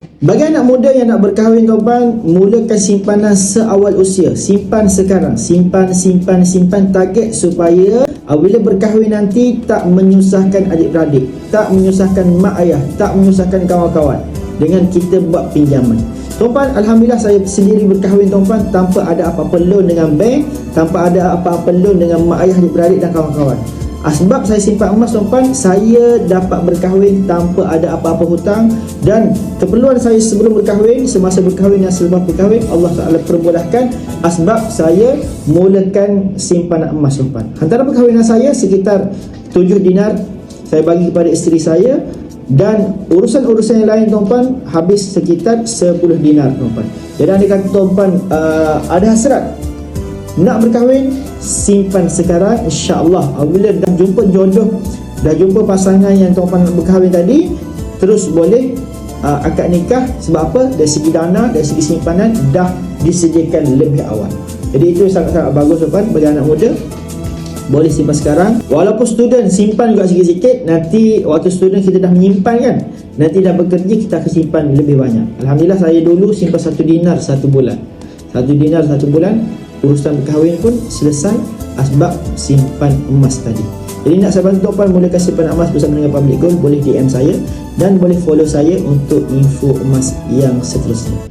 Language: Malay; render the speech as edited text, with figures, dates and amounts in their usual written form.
Bagi anak muda yang nak berkahwin tuan-tuan, mulakan simpanan seawal usia. Simpan sekarang, simpan target supaya bila berkahwin nanti tak menyusahkan adik-beradik, tak menyusahkan mak ayah, tak menyusahkan kawan-kawan dengan kita buat pinjaman. Tuan-tuan, alhamdulillah saya sendiri berkahwin tuan-tuan tanpa ada apa-apa loan dengan bank, tanpa ada apa-apa loan dengan mak ayah, adik-beradik dan kawan-kawan. Sebab saya simpan emas tuan-tuan, saya dapat berkahwin tanpa ada apa-apa hutang, dan keperluan saya sebelum berkahwin, semasa berkahwin dan selepas berkahwin Allah Ta'ala permudahkan sebab saya mulakan simpanan emas tuan-tuan. Antara perkahwinan saya sekitar 7 dinar saya bagi kepada isteri saya, dan urusan-urusan yang lain tuan-tuan habis sekitar 10 dinar tuan-tuan. Jadi anda kata tuan-tuan ada hasrat nak berkahwin, simpan sekarang, insya-Allah apabila dah jumpa jodoh, dah jumpa pasangan yang tuan-tuan nak berkahwin tadi, terus boleh akad nikah. Sebab apa? Dari segi dana, dari segi simpanan dah disediakan lebih awal. Jadi itu sangat-sangat bagus tuan-tuan bagi anak muda. Boleh simpan sekarang. Walaupun student, simpan juga sikit-sikit. Nanti waktu student kita dah menyimpan kan, nanti dah bekerja kita akan simpan lebih banyak. Alhamdulillah saya dulu simpan 1 dinar 1 bulan. 1 dinar 1 bulan, urusan berkahwin pun selesai sebab simpan emas tadi. Jadi nak saya bantu tuan-tuan mulakan simpan emas bersama dengan Public Gold, boleh DM saya dan boleh follow saya untuk info emas yang seterusnya.